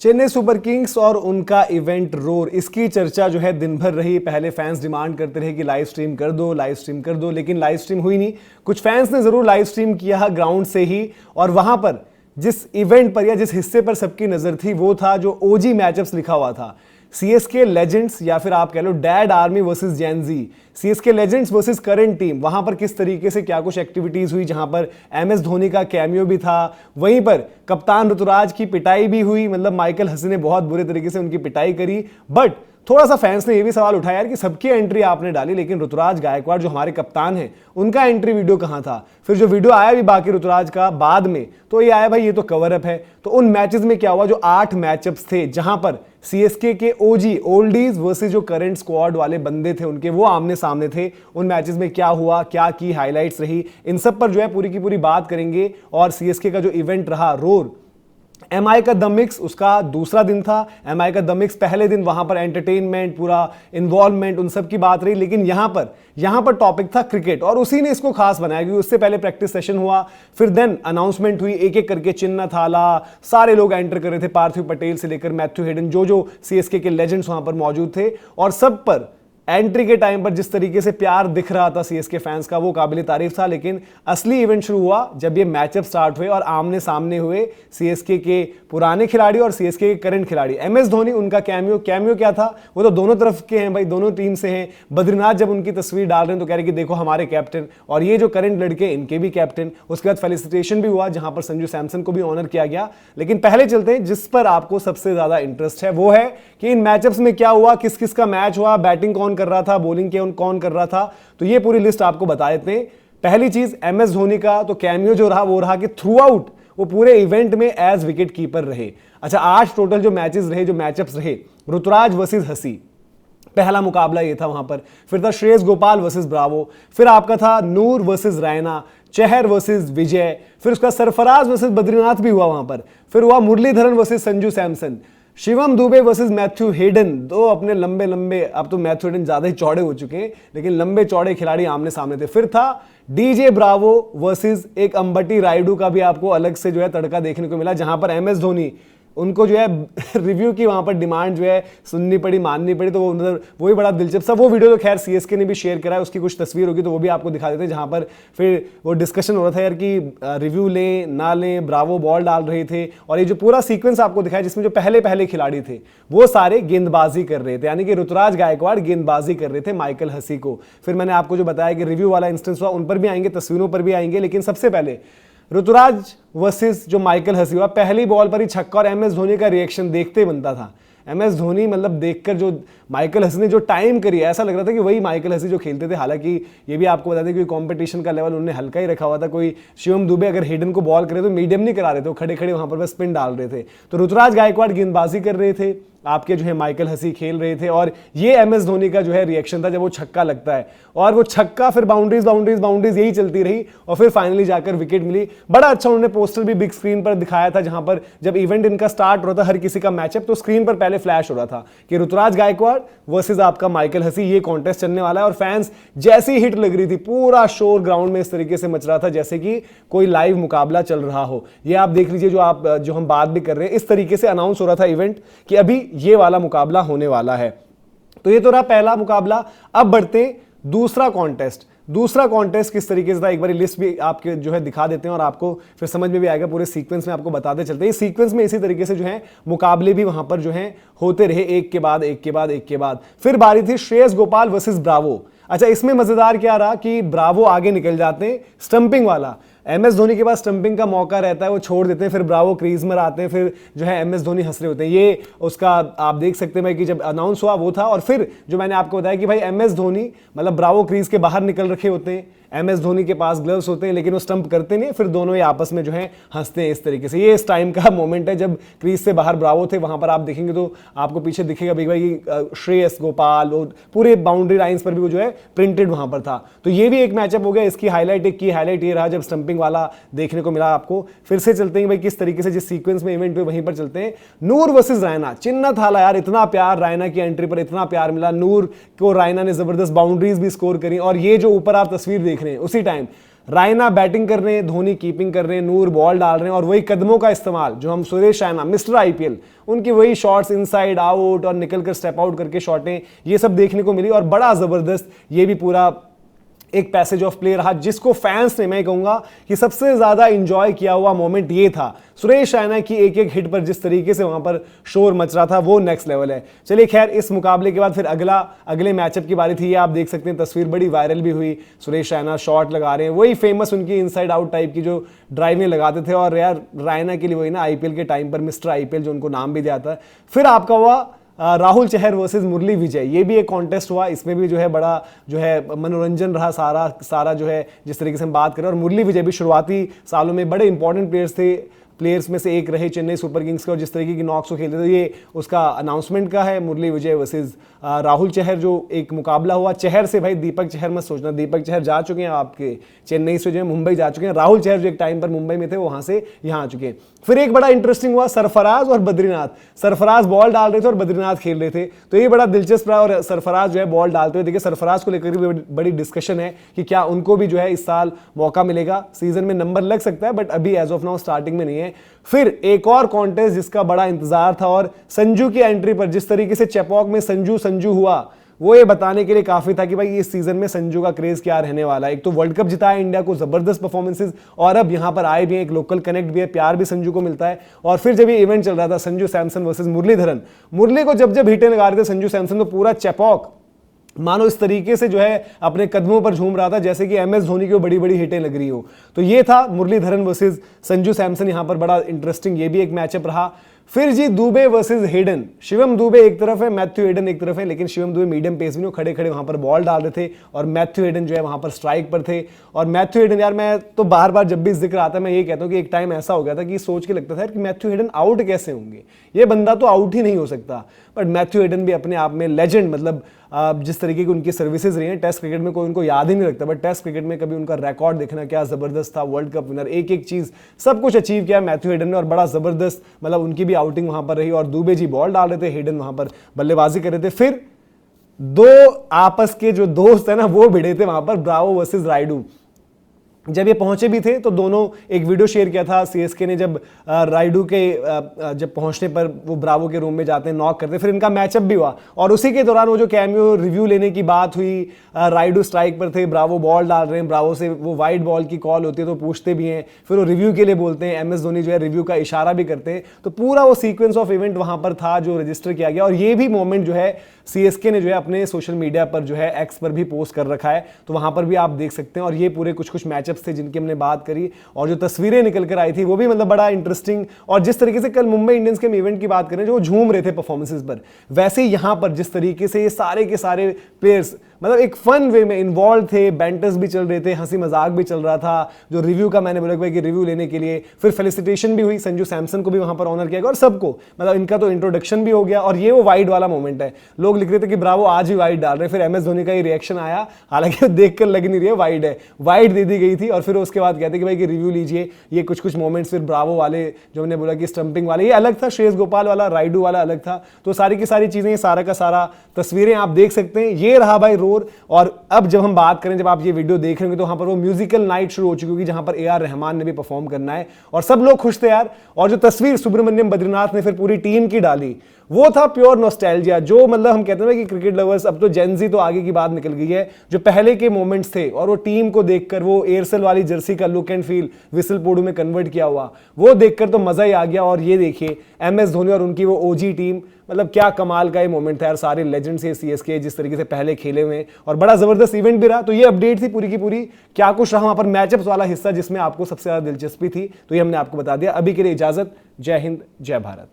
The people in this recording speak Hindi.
चेन्नई सुपर किंग्स और उनका इवेंट रोर, इसकी चर्चा जो है दिन भर रही। पहले फैंस डिमांड करते रहे कि लाइव स्ट्रीम कर दो, लाइव स्ट्रीम कर दो, लेकिन लाइव स्ट्रीम हुई नहीं। कुछ फैंस ने जरूर लाइव स्ट्रीम किया ग्राउंड से ही, और वहां पर जिस इवेंट पर या जिस हिस्से पर सबकी नजर थी वो था जो ओजी मैचअप्स लिखा हुआ था। सीएसके लेजेंड्स या फिर आप कह लो dad army versus Gen Z, CSK legends versus current team, वहां पर किस तरीके से क्या कुछ एक्टिविटीज हुई, जहां पर एमएस धोनी का कैमियो भी था, वहीं पर कप्तान ऋतुराज की पिटाई भी हुई। मतलब माइकल हसी ने बहुत बुरे तरीके से उनकी पिटाई करी। बट थोड़ा सा फैंस ने यह भी सवाल उठाया यार कि सबकी एंट्री आपने डाली, लेकिन ऋतुराज गायकवाड़ जो हमारे कप्तान हैं उनका एंट्री वीडियो कहां था? फिर जो वीडियो आया भी बाकी ऋतुराज का बाद में, तो ये आया भाई ये तो कवर अप है। तो उन मैचेस में क्या हुआ, जो 8 मैचअप्स थे जहां पर सीएसके के ओजी ओल्डीज वर्सेस जो करंट स्क्वाड वाले बंदे थे उनके वो आमने सामने थे। उन मैचेस में क्या हुआ, क्या की हाइलाइट्स रही, इन सब पर जो है पूरी की पूरी बात करेंगे। और सीएसके का जो इवेंट रहा रोर, एमआई का द मिक्स उसका दूसरा दिन था। एमआई का द मिक्स पहले दिन वहां पर एंटरटेनमेंट, पूरा इन्वॉल्वमेंट, उन सब की बात रही। लेकिन यहां पर टॉपिक था क्रिकेट, और उसी ने इसको खास बनाया क्योंकि उससे पहले प्रैक्टिस सेशन हुआ, फिर देन अनाउंसमेंट हुई, एक एक करके चिन्ना थाला सारे लोग एंटर कर रहे थे, पार्थिव पटेल से लेकर मैथ्यू हेडन, जो सीएसके के लेजेंड्स वहां पर मौजूद थे। और सब पर एंट्री के टाइम पर जिस तरीके से प्यार दिख रहा था सीएसके फैंस का, वो काबिल तारीफ था। लेकिन असली इवेंट शुरू हुआ जब ये मैचअप स्टार्ट हुए और आमने सामने हुए सीएसके के पुराने खिलाड़ी और सीएसके के करंट खिलाड़ी। एमएस धोनी, उनका कैमियो क्या था, वो तो दोनों तरफ के हैं भाई, दोनों टीम से हैं। बद्रीनाथ जब उनकी तस्वीर डाल रहे हैं तो कह रहे कि देखो हमारे कैप्टन, और ये जो करंट लड़के इनके भी कैप्टन। उसके बाद फेलिसिटेशन भी हुआ जहां पर संजू सैमसन को भी ऑनर किया गया। लेकिन पहले चलते हैं जिस पर आपको सबसे ज्यादा इंटरेस्ट है, वो है कि इन मैचअप्स में क्या हुआ, किस किस का मैच हुआ, बैटिंग कौन कर रहा था, बॉलिंग कौन कर रहा था। तो ये पूरी लिस्ट आपको बता देते हैं। पहली चीज, एमएस धोनी का तो कैमियो जो रहा वो रहा कि थ्रू आउट वो पूरे इवेंट में एज विकेट कीपर रहे। अच्छा, 8 टोटल जो मैचेस रहे, जो मैचअप्स रहे, ऋतुराज वर्सेस हसी, पहला मुकाबला ये था वहां पर। फिर था श्रेयस गोपाल वर्सेस ब्रावो, फिर आपका था नूर वर्सेस रैना, चहर वर्सेस विजय, फिर उसका सरफराज वर्सेस बद्रीनाथ भी हुआ वहां पर। फिर हुआ Muralidharan versus Sanju Samson, Shivam Dube versus Matthew Hayden, दो अपने लंबे लंबे, अब तो मैथ्यू हेडन ज्यादा ही चौड़े हो चुके हैं, लेकिन लंबे चौड़े खिलाड़ी आमने सामने थे। फिर था डीजे ब्रावो वर्सेस एक अंबटी रायडू का भी आपको अलग से जो है तड़का देखने को मिला, जहां पर एमएस धोनी उनको जो है रिव्यू की वहां पर डिमांड जो है सुननी पड़ी, माननी पड़ी। तो वो भी बड़ा दिलचस्प सा वो वीडियो, तो खैर सीएसके ने भी शेयर करा है, उसकी कुछ तस्वीर होगी तो वो भी आपको दिखा देते हैं, जहां पर फिर वो डिस्कशन हो रहा था यार कि रिव्यू लें ना लें, ब्रावो बॉल डाल रहे थे। और ये जो पूरा सीक्वेंस आपको दिखाया जिसमें जो पहले खिलाड़ी थे वो सारे गेंदबाजी कर रहे थे, यानी कि ऋतुराज गायकवाड़ गेंदबाजी कर रहे थे माइकल हसी को। फिर मैंने आपको जो बताया कि रिव्यू वाला इंस्टेंस हुआ, उन पर भी आएंगे, तस्वीरों पर भी आएंगे। लेकिन सबसे पहले ऋतुराज वर्सेस जो माइकल हसी हुआ, पहली बॉल पर ही छक्का, और एमएस धोनी का रिएक्शन देखते बनता था। एमएस धोनी मतलब देखकर जो माइकल हसी ने जो टाइम करी, ऐसा लग रहा था कि वही माइकल हसी जो खेलते थे। हालांकि ये भी आपको बता दें कि कंपटीशन का लेवल उन्होंने हल्का ही रखा हुआ था। कोई शिवम दुबे अगर हेडन को बॉल करे तो मीडियम नहीं करा रहे थे, वो खड़े खड़े वहां पर बस स्पिन डाल रहे थे। तो ऋतुराज गायकवाड़ गेंदबाजी कर रहे थे, आपके जो है माइकल हसी खेल रहे थे, और ये एमएस धोनी का जो है रिएक्शन था जब वो छक्का लगता है। और वो छक्का फिर बाउंड्रीज यही चलती रही, और फिर फाइनली जाकर विकेट मिली। बड़ा अच्छा उन्होंने पोस्टर भी बिग स्क्रीन पर दिखाया था, जहां पर जब इवेंट इनका स्टार्ट हो रहा था हर किसी का मैचअप, तो स्क्रीन पर पहले फ्लैश हो रहा था कि ऋतुराज गायकवाड़ वर्सेस आपका माइकल हसी, ये कॉन्टेस्ट चलने वाला है। और फैंस जैसी हिट लग रही थी, पूरा शोर ग्राउंड में इस तरीके से मच रहा था जैसे कि कोई लाइव मुकाबला चल रहा हो। ये आप देख लीजिए, जो हम बात भी कर रहे हैं, इस तरीके से अनाउंस हो रहा था इवेंट कि अभी ये वाला मुकाबला होने वाला है। तो ये तो रहा पहला मुकाबला। अब बढ़ते हैं दूसरा कॉन्टेस्ट किस तरीके से था, एक बार लिस्ट भी आपके जो है दिखा देते हैं और आपको फिर समझ में भी आएगा। पूरे सीक्वेंस में आपको बताते चलते हैं। इस सीक्वेंस में इसी तरीके से जो है मुकाबले भी वहां पर जो है होते रहे, एक के बाद। फिर बारी थी श्रेयस गोपाल वर्सेस ब्रावो। अच्छा, इसमें मजेदार क्या रहा कि ब्रावो आगे निकल जाते हैं, स्टंपिंग वाला एमएस धोनी के पास स्टंपिंग का मौका रहता है, वो छोड़ देते हैं, फिर ब्रावो क्रीज में आते हैं, फिर जो है एमएस धोनी हंस रहे होते हैं। ये उसका आप देख सकते हैं भाई कि जब अनाउंस हुआ वो था। और फिर जो मैंने आपको बताया कि भाई एमएस धोनी मतलब ब्रावो क्रीज के बाहर निकल रखे होते हैं, एमएस धोनी के पास ग्लव्स होते हैं, लेकिन वो स्टंप करते नहीं, फिर दोनों ही आपस में जो है हंसते हैं इस तरीके से। ये इस टाइम का मोमेंट है जब क्रीज से बाहर ब्रावो थे। वहां पर आप देखेंगे तो आपको पीछे दिखेगा भाई श्रेयस गोपाल, वो पूरे बाउंड्री लाइंस पर भी वो जो है प्रिंटेड वहां पर था। तो ये भी एक मैचअप हो गया। इसकी हाईलाइट ये रहा जब स्टंपिंग वाला देखने को मिला आपको। फिर से चलते हैं भाई किस तरीके से जिस सीक्वेंस में इवेंट हुए वहीं पर चलते हैं। नूर वर्सेस रायना, चिन्ना थाला यार, इतना प्यार रायना की एंट्री पर, इतना प्यार मिला। नूर को रायना ने जबरदस्त बाउंड्रीज भी स्कोर करी, और ये जो ऊपर आप तस्वीर देख रहे हैं उसी टाइम रायना बैटिंग कर रहे हैं, धोनी कीपिंग कर रहे हैं, नूर बॉल डाल रहे हैं और वही कदमों का इस्तेमाल जो हम सुरेश रैना मिस्टर आईपीएल उनकी वही शॉट्स इनसाइड आउट और निकल कर स्टेप आउट करके शॉटें ये सब देखने को मिली और बड़ा जबरदस्त ये भी पूरा एक पैसेज ऑफ प्ले रहा जिसको फैंस ने मैं कहूंगा कि सबसे ज्यादा इंजॉय किया हुआ मोमेंट ये था। सुरेश रैना की एक एक हिट पर जिस तरीके से वहां पर शोर मच रहा था वो नेक्स्ट लेवल है। चलिए खैर इस मुकाबले के बाद फिर अगले मैचअप की बारी थी। ये आप देख सकते हैं तस्वीर बड़ी वायरल भी हुई। सुरेश रैना शॉट लगा रहे हैं, वही फेमस उनकी इनसाइड आउट टाइप की जो ड्राइवें लगाते थे और यार रैना के लिए वही ना आईपीएल के टाइम पर मिस्टर आईपीएल जो उनको नाम भी दिया था। फिर आपका हुआ राहुल चहर वर्सेस मुरली विजय, ये भी एक कॉन्टेस्ट हुआ। इसमें भी जो है बड़ा जो है मनोरंजन रहा सारा जो है जिस तरीके से हम बात करें। और मुरली विजय भी शुरुआती सालों में बड़े इंपॉर्टेंट प्लेयर्स में से एक रहे चेन्नई सुपर किंग्स के और जिस तरीके की नॉक्स को खेलते थे ये उसका अनाउंसमेंट का है। मुरली विजय वर्सेस राहुल चहर जो एक मुकाबला हुआ। चहर से भाई दीपक चहर मत सोचना, दीपक चहर जा चुके हैं आपके चेन्नई से जो है मुंबई जा चुके हैं। राहुल चहर जो एक टाइम पर मुंबई में थे वहां से यहाँ आ चुके हैं। फिर एक बड़ा इंटरेस्टिंग हुआ सरफराज और बद्रीनाथ। सरफराज बॉल डाल रहे थे और बद्रीनाथ खेल रहे थे, तो ये बड़ा दिलचस्प रहा। और सरफराज जो है बॉल डालते हुए देखिए, सरफराज को लेकर भी बड़ी डिस्कशन है कि क्या उनको भी जो है इस साल मौका मिलेगा, सीजन में नंबर लग सकता है बट अभी एज ऑफ नाउ स्टार्टिंग में नहीं है। फिर एक और कॉन्टेस्ट जिसका बड़ा इंतजार था और संजू की एंट्री पर जिस तरीके से चेपॉक में संजू हुआ वो ये बताने के लिए काफी था कि भाई इस सीजन में संजू का क्रेज क्या रहने वाला है। एक तो वर्ल्ड कप जिताया इंडिया को, जबरदस्त परफॉर्मेंसेस, और अब यहां पर आए भी हैं, एक लोकल कनेक्ट भी है, प्यार भी संजू को मिलता है। और फिर जब ये इवेंट चल रहा था संजू सैमसन वर्सेस मुरलीधरन, मुरली को जब हिटें लगा रहे थे संजू सैमसन तो पूरा चेपॉक मानो इस तरीके से जो है अपने कदमों पर झूम रहा था जैसे कि एमएस धोनी की बड़ी बड़ी हिटें लग रही हो। तो ये था मुरलीधरन वर्सेस संजू सैमसन, यहां पर बड़ा इंटरेस्टिंग ये भी एक मैचअप रहा। फिर जी दुबे वर्सेस हेडन, शिवम दुबे एक तरफ है, मैथ्यू हेडन एक तरफ है, लेकिन शिवम दुबे मीडियम पेस में खड़े खड़े वहां पर बॉल डाल रहे थे और मैथ्यू हेडन जो है वहां पर स्ट्राइक पर थे। और मैथ्यू हेडन यार मैं तो बार बार जब भी जिक्र आता है मैं ये कहता हूं कि एक टाइम ऐसा हो गया था कि सोच के लगता था कि मैथ्यू हेडन आउट कैसे होंगे, ये बंदा तो आउट ही नहीं हो सकता। बट मैथ्यू हेडन भी अपने आप में लेजेंड, मतलब जिस तरीके की उनकी सर्विसेज रही हैं टेस्ट क्रिकेट में कोई उनको याद ही नहीं रखता, बट टेस्ट क्रिकेट में कभी उनका रिकॉर्ड देखना क्या जबरदस्त था। वर्ल्ड कप विनर, एक एक चीज सब कुछ अचीव किया मैथ्यू हेडन ने और बड़ा जबरदस्त मतलब उनकी भी आउटिंग वहां पर रही। और दुबे जी बॉल डाल रहे थे, हेडन वहां पर बल्लेबाजी कर रहे थे। फिर दो आपस के जो दोस्त है ना वो भिड़े थे वहां पर, ब्रावो वर्सेस रायडू। जब ये पहुंचे भी थे तो दोनों एक वीडियो शेयर किया था सीएसके ने, जब रायडू के जब पहुंचने पर वो ब्रावो के रूम में जाते हैं, नॉक करते हैं, फिर इनका मैचअप भी हुआ। और उसी के दौरान वो जो कैमियो रिव्यू लेने की बात हुई, रायडू स्ट्राइक पर थे, ब्रावो बॉल डाल रहे हैं, ब्रावो से वो वाइड बॉल की कॉल होती है तो पूछते भी हैं, फिर वो रिव्यू के लिए बोलते हैं, एमएस धोनी जो है रिव्यू का इशारा भी करते हैं। तो पूरा वो सीक्वेंस ऑफ इवेंट वहां पर था जो रजिस्टर किया गया। और ये भी मोमेंट जो है सीएसके ने जो है अपने सोशल मीडिया पर जो है एक्स पर भी पोस्ट कर रखा है, तो वहां पर भी आप देख सकते हैं। और ये पूरे कुछ मैचअप्स थे जिनकी हमने बात करी और जो तस्वीरें निकल कर आई थी वो भी मतलब बड़ा इंटरेस्टिंग। और जिस तरीके से कल मुंबई इंडियंस के इवेंट की बात करें जो झूम रहे थे परफॉर्मेंसेस पर, वैसे ही यहां पर जिस तरीके से ये सारे के सारे प्लेयर्स मतलब एक फन वे में इन्वॉल्व थे, बैंटर्स भी चल रहे थे, हंसी मजाक भी चल रहा था। जो रिव्यू का मैंने बोला कि रिव्यू लेने के लिए फिर फेलिसिटेशन भी हुई, संजू सैमसन को भी वहां पर ऑनर किया गया और सबको मतलब इनका तो इंट्रोडक्शन भी हो गया। और ये वो वाइड वाला मोमेंट है, लोग लिख रहे थे कि ब्रावो आज भी वाइड डाल रहे, फिर एमएस धोनी का ही रिएक्शन आया, हालांकि देखकर लग नहीं रही है वाइड है, वाइड दे दी गई थी। और फिर उसके बाद कहते कि भाई कि रिव्यू लीजिए, ये कुछ मोमेंट्स फिर ब्रावो वाले जो हमने बोला कि स्टंपिंग वाले ये अलग था, श्रेयस गोपाल वाला रायडू वाला अलग था। तो सारी की सारी चीजें, सारा का सारा तस्वीरें आप देख सकते हैं। ये रहा भाई रोर। और अब जब हम बात करें, जब आप ये वीडियो देख रहे होंगे तो वहां पर वो म्यूजिकल नाइट शुरू हो चुकी होगी जहां पर ए.आर. रहमान ने भी परफॉर्म करना है और सब लोग खुश थे यार। और जो तस्वीर सुब्रमण्यम बद्रीनाथ ने फिर पूरी टीम की डाली वो था प्योर नॉस्टैल्जिया। जो मतलब हम कहते हैं कि क्रिकेट लवर्स, अब तो जेनजी तो आगे की बात निकल गई है, जो पहले के मोमेंट्स थे और वो टीम को देखकर वो एयरसेल वाली जर्सी का look and feel whistle Podu में कन्वर्ट किया हुआ, वो देखकर तो मजा ही आ गया। और ये देखिए एमएस धोनी और उनकी वो ओजी टीम, मतलब क्या कमाल का ये मोमेंट था यार। सारे लेजेंड्स है सीएसके जिस तरीके से पहले खेले हुए और बड़ा जबरदस्त इवेंट भी रहा। तो ये अपडेट थी पूरी की पूरी, क्या कुछ रहा वहां पर मैचअप्स वाला हिस्सा जिसमें आपको सबसे ज्यादा दिलचस्पी थी, तो ये हमने आपको बता दिया। अभी के लिए इजाजत, जय हिंद जय भारत।